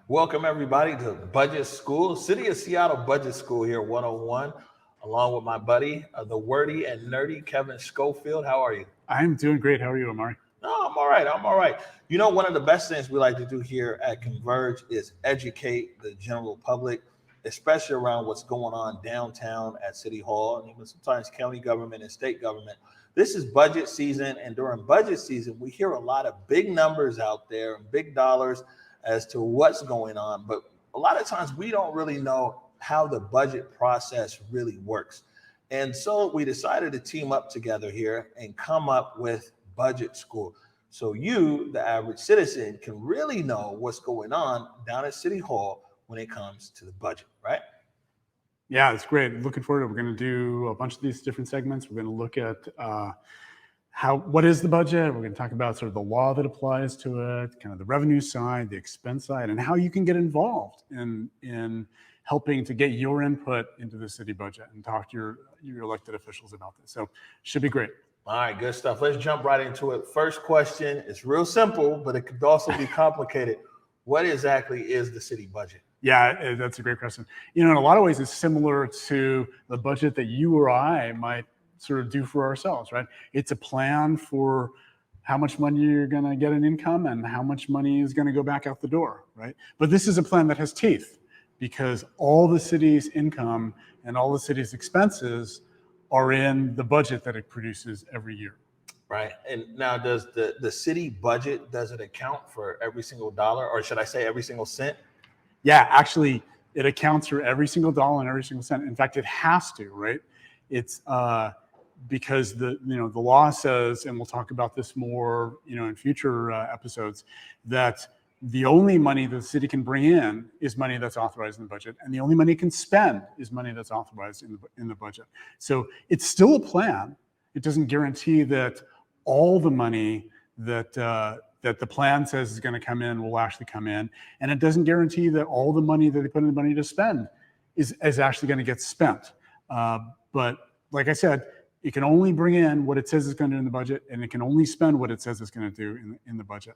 Welcome everybody to Budget School, City of Seattle Budget School here, 101, along with my buddy, the wordy and nerdy Kevin Schofield. How are you? I'm doing great. How are you, Omari? No, I'm all right. I'm all right. You know, one of the best things we like to do here at Converge is educate the general public, especially around what's going on downtown at City Hall and even sometimes county government and state government. This is budget season, and during budget season, we hear a lot of big numbers out there and big dollars as to what's going on. But a lot of times we don't really know how the budget process really works. And so we decided to team up together here and come up with Budget School. So you, the average citizen, can really know what's going on down at City Hall when it comes to the budget, right? Yeah, it's great. Looking forward to it. We're going to do a bunch of these different segments. We're going to look at what is the budget. We're going to talk about sort of the law that applies to it, kind of the revenue side, the expense side, and how you can get involved in helping to get your input into the city budget and talk to your elected officials about this. So should be great. All right, good stuff. Let's jump right into it. First question is real simple, but it could also be complicated. What exactly is the city budget? Yeah, that's a great question. You know, in a lot of ways, it's similar to the budget that you or I might sort of do for ourselves, right? It's a plan for how much money you're going to get in income and how much money is going to go back out the door, right? But this is a plan that has teeth because all the city's income and all the city's expenses are in the budget that it produces every year. Right. And now does the city budget, does it account for every single dollar, or should I say every single cent? Yeah, actually, it accounts for every single dollar and every single cent. In fact, it has to, right? It's because the law says, and we'll talk about this more, in future episodes, that the only money the city can bring in is money that's authorized in the budget, and the only money it can spend is money that's authorized in the budget. So it's still a plan. It doesn't guarantee that all the money that the plan says is going to come in will actually come in, and it doesn't guarantee that all the money that they put in the money to spend is actually going to get spent. But like I said, it can only bring in what it says it's going to do in the budget, and it can only spend what it says it's going to do in the budget.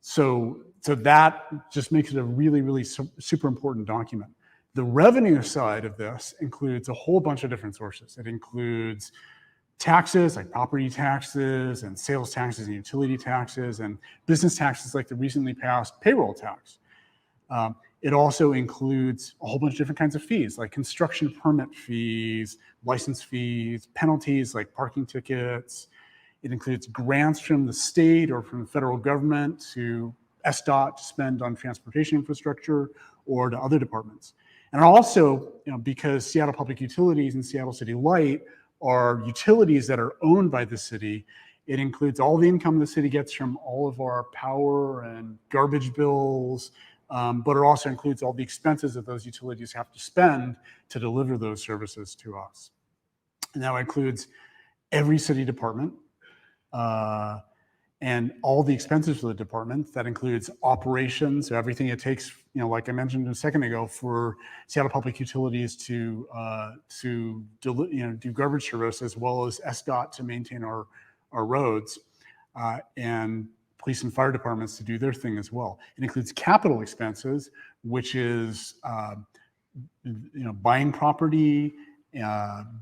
So that just makes it a really, really super important document. The revenue side of this includes a whole bunch of different sources. It includes taxes like property taxes and sales taxes and utility taxes and business taxes like the recently passed payroll tax. It also includes a whole bunch of different kinds of fees like construction permit fees, license fees, penalties like parking tickets. It includes grants from the state or from the federal government to SDOT to spend on transportation infrastructure or to other departments. And also, because Seattle Public Utilities and Seattle City Light are utilities that are owned by the city, it includes all the income the city gets from all of our power and garbage bills, but it also includes all the expenses that those utilities have to spend to deliver those services to us. And that includes every city department and all the expenses for the department. That includes operations, so everything it takes, like I mentioned a second ago, for Seattle Public Utilities to do garbage service, as well as SDOT to maintain our roads, and police and fire departments to do their thing as well. It includes capital expenses, which is buying property,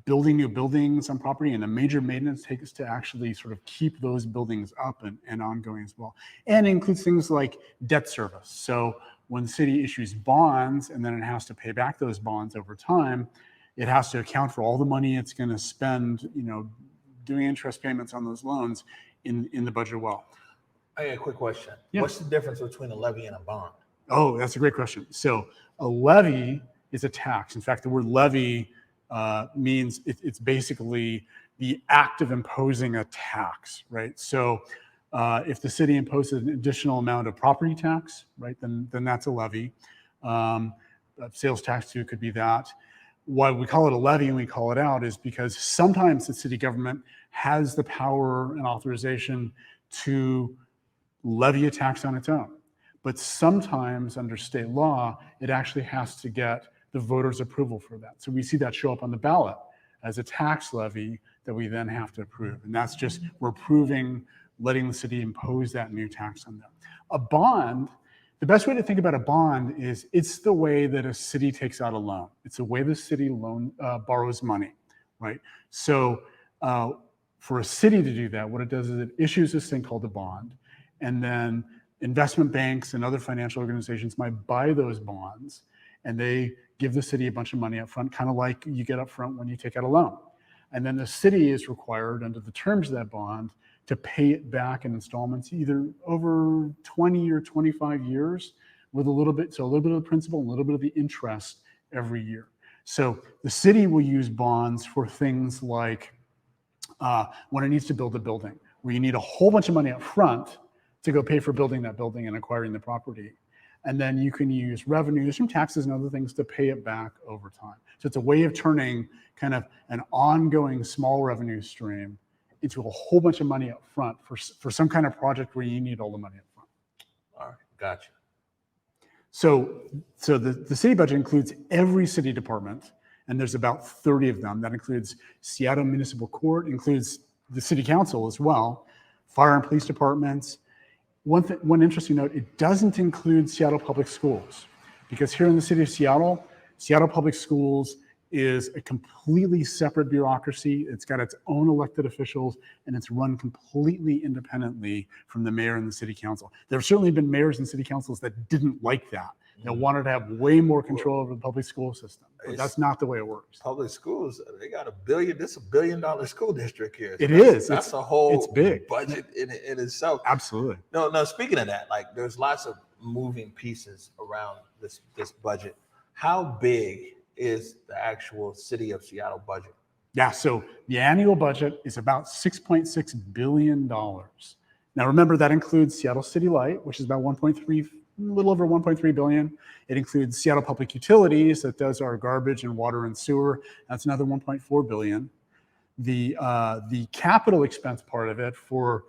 building new buildings on property, and a major maintenance takes to actually sort of keep those buildings up and ongoing as well. And it includes things like debt service. So when the city issues bonds and then it has to pay back those bonds over time, it has to account for all the money it's going to spend, doing interest payments on those loans in the budget as well. I got a quick question. Yeah. What's the difference between a levy and a bond? Oh, that's a great question. So a levy is a tax. In fact, the word levy means it's basically the act of imposing a tax, right? So if the city imposes an additional amount of property tax, right, then that's a levy. Sales tax too could be that. Why we call it a levy and we call it out is because sometimes the city government has the power and authorization to levy a tax on its own. But sometimes under state law, it actually has to get the voters' approval for that. So we see that show up on the ballot as a tax levy that we then have to approve. And that's just, we're approving letting the city impose that new tax on them. A bond The best way to think about a bond is it's the way that a city takes out a loan. It's the way the city borrows money, right? So for a city to do that, what it does is it issues this thing called a bond, and then investment banks and other financial organizations might buy those bonds, and they give the city a bunch of money up front, kind of like you get up front when you take out a loan. And then the city is required under the terms of that bond to pay it back in installments, either over 20 or 25 years with a little bit of the principal and a little bit of the interest every year. So the city will use bonds for things like when it needs to build a building, where you need a whole bunch of money up front to go pay for building that building and acquiring the property. And then you can use revenues from taxes and other things to pay it back over time. So it's a way of turning kind of an ongoing small revenue stream into a whole bunch of money up front for some kind of project where you need all the money up front. All right, gotcha. So the city budget includes every city department, and there's about 30 of them. That includes Seattle Municipal Court, includes the city council as well, fire and police departments. One interesting note, it doesn't include Seattle Public Schools, because here in the city of Seattle, Seattle Public Schools is a completely separate bureaucracy. It's got its own elected officials, and it's run completely independently from the mayor and the city council. There have certainly been mayors and city councils that didn't like that, that wanted to have way more control over the public school system. But that's not the way it works. Public schools, they got this $1 billion school district here. So that's a whole it's big budget in itself. Absolutely. No, speaking of that, like there's lots of moving pieces around this budget. How big is the actual city of Seattle budget? Yeah, so the annual budget is about $6.6 billion. Now remember, that includes Seattle City Light, which is about a little over 1.3 billion. It includes Seattle Public Utilities, that does our garbage and water and sewer. That's another 1.4 billion. The capital expense part of it for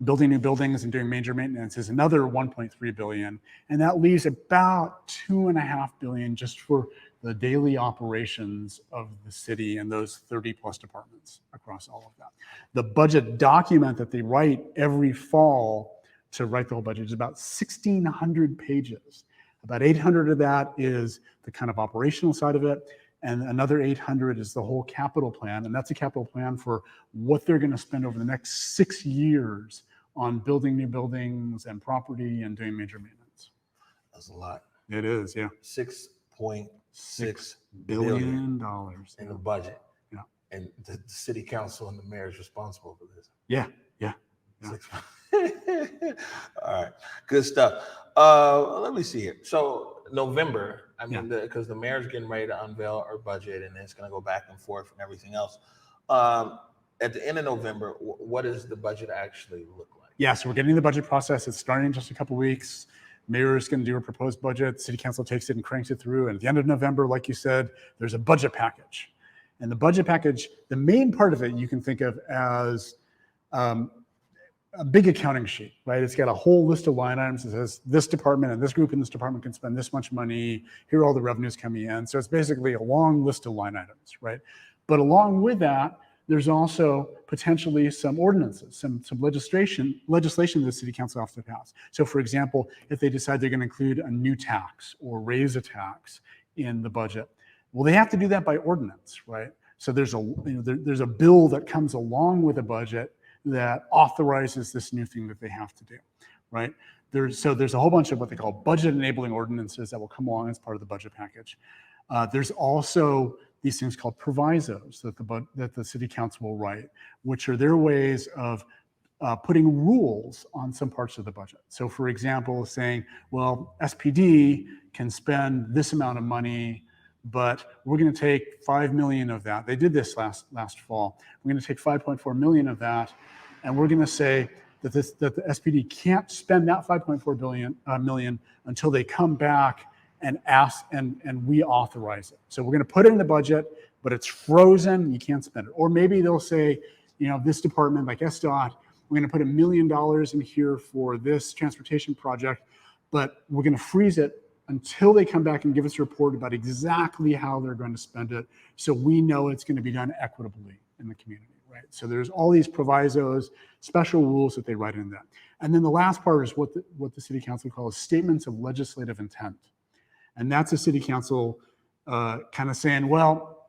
building new buildings and doing major maintenance is another 1.3 billion. And that leaves about 2.5 billion just for the daily operations of the city and those 30 plus departments across all of that. The budget document that they write every fall to write the whole budget is about 1,600 pages. About 800 of that is the kind of operational side of it, and another 800 is the whole capital plan, and that's a capital plan for what they're going to spend over the next 6 years on building new buildings and property and doing major maintenance. That's a lot. It is, yeah. $6.6 billion in the budget. Yeah. And the city council and the mayor is responsible for this. Yeah. All right, good stuff. Let me see here. So November, because the mayor's getting ready to unveil our budget, and it's going to go back and forth and everything else. At the end of November, what does the budget actually look like? Yeah, so we're getting the budget process. It's starting in just a couple of weeks. Mayor is going to do a proposed budget. City council takes it and cranks it through. And at the end of November, like you said, there's a budget package. And the budget package, the main part of it, you can think of as a big accounting sheet, right? It's got a whole list of line items. It says this department and this group in this department can spend this much money. Here are all the revenues coming in. So it's basically a long list of line items, right? But along with that, there's also potentially some ordinances, some legislation that the city council has to pass. So for example, if they decide they're going to include a new tax or raise a tax in the budget, well, they have to do that by ordinance, right? So there's a bill that comes along with a budget that authorizes this new thing that they have to do, right? There's a whole bunch of what they call budget enabling ordinances that will come along as part of the budget package. There's also these things called provisos that the city council will write, which are their ways of putting rules on some parts of the budget. So for example, saying, well, SPD can spend this amount of money, but we're going to take 5 million of that. They did this last fall. We're going to take 5.4 million of that, and we're going to say that the SPD can't spend that 5.4 million until they come back and ask and we authorize it. So we're going to put it in the budget, but it's frozen. You can't spend it. Or maybe they'll say, this department like SDOT, we're going to put $1 million in here for this transportation project, but we're going to freeze it until they come back and give us a report about exactly how they're going to spend it, so we know it's going to be done equitably in the community. right? So there's all these provisos, special rules that they write in that. And then the last part is what the city council calls statements of legislative intent. And that's a city council kind of saying, well,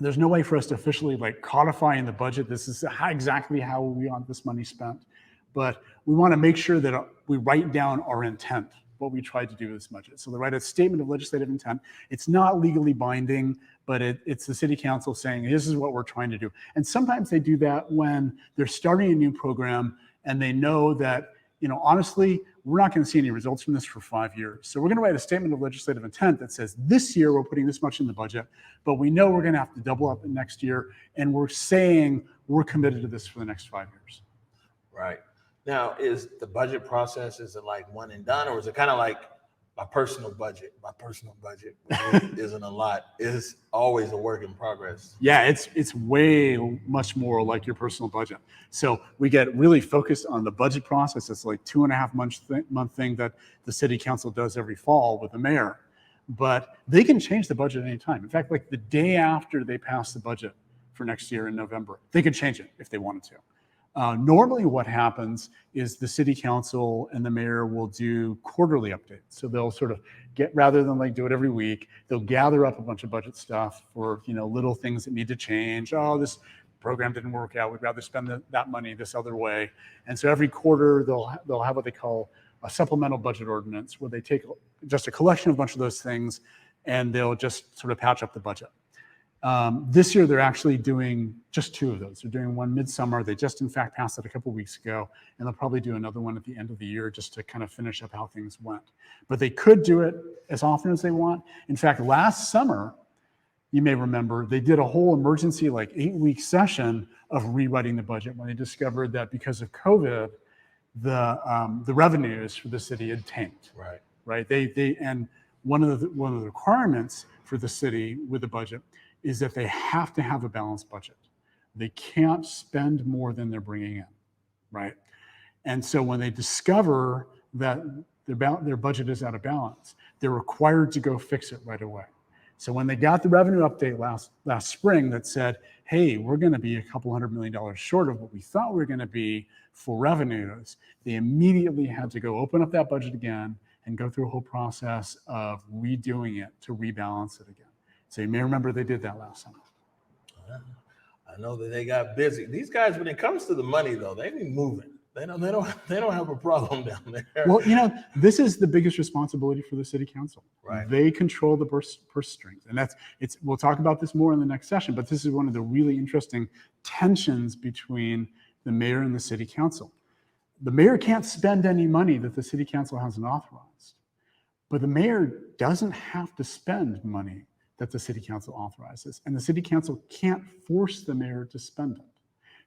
there's no way for us to officially like codify in the budget. This is exactly how we want this money spent. But we want to make sure that we write down our intent, what we tried to do with this budget. So they write a statement of legislative intent. It's not legally binding, but it's the city council saying, this is what we're trying to do. And sometimes they do that when they're starting a new program and they know that, honestly, we're not going to see any results from this for 5 years. So we're going to write a statement of legislative intent that says this year we're putting this much in the budget, but we know we're going to have to double up next year. And we're saying we're committed to this for the next 5 years. Right. Now, is the budget process, is it like one and done, or is it kind of like my personal budget? My personal budget isn't a lot. It's always a work in progress. Yeah, it's way much more like your personal budget. So we get really focused on the budget process. It's like 2.5 month thing that the city council does every fall with the mayor. But they can change the budget at any time. In fact, like the day after they pass the budget for next year in November, they could change it if they wanted to. Normally what happens is the city council and the mayor will do quarterly updates. So they'll sort of rather than like do it every week, they'll gather up a bunch of budget stuff for, little things that need to change. Oh, this program didn't work out. We'd rather spend that money this other way. And so every quarter they'll have what they call a supplemental budget ordinance, where they take just a collection of a bunch of those things and they'll just sort of patch up the budget. This year, they're actually doing just 2 of those. They're doing one midsummer. They just, in fact, passed it a couple of weeks ago, and they'll probably do another one at the end of the year just to kind of finish up how things went. But they could do it as often as they want. In fact, last summer, you may remember, they did a whole emergency, like 8-week session of rewriting the budget when they discovered that because of COVID, the revenues for the city had tanked. Right. And one of the requirements for the city with the budget is that they have to have a balanced budget. They can't spend more than they're bringing in, right? And so when they discover that their budget is out of balance, they're required to go fix it right away. So when they got the revenue update last spring that said, hey, we're going to be a couple $100 million short of what we thought we were going to be for revenues, they immediately had to go open up that budget again and go through a whole process of redoing it to rebalance it again. So you may remember they did that last summer. I know that they got busy. These guys, when it comes to the money, though, they be moving. They don't have a problem down there. Well, this is the biggest responsibility for the city council. Right. They control the purse strings, and we'll talk about this more in the next session. But this is one of the really interesting tensions between the mayor and the city council. The mayor can't spend any money that the city council hasn't authorized, but the mayor doesn't have to spend money that the city council authorizes, and the city council can't force the mayor to spend it.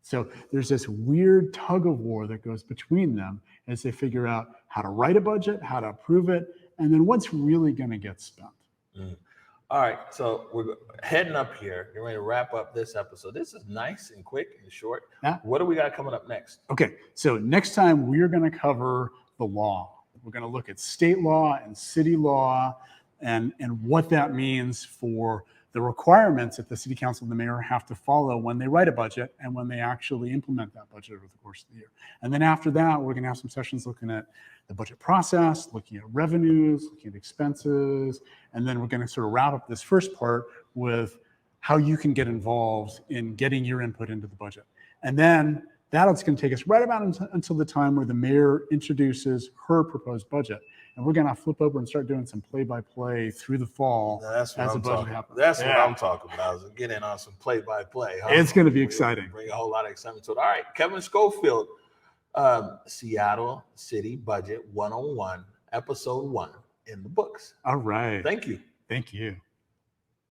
So there's this weird tug of war that goes between them as they figure out how to write a budget, how to approve it, and then what's really going to get spent. All right, so we're heading up here. You're ready to wrap up this episode. This is nice and quick and short. Yeah. What do we got coming up next? Okay, so next time we're going to cover the law. We're going to look at state law and city law, and what that means for the requirements that the city council and the mayor have to follow when they write a budget and when they actually implement that budget over the course of the year. And then after that, we're going to have some sessions looking at the budget process, looking at revenues, looking at expenses, and then we're going to sort of wrap up this first part with how you can get involved in getting your input into the budget. And then that's going to take us right about until the time where the mayor introduces her proposed budget. And we're going to flip over and start doing some play-by-play through the fall as the budget happens. That's what I'm talking about. Is getting on some play-by-play. It's going to be exciting. Bring a whole lot of excitement to it. All right, Kevin Schofield, Seattle City Budget 101, Episode 1 in the books. All right. Thank you. Thank you.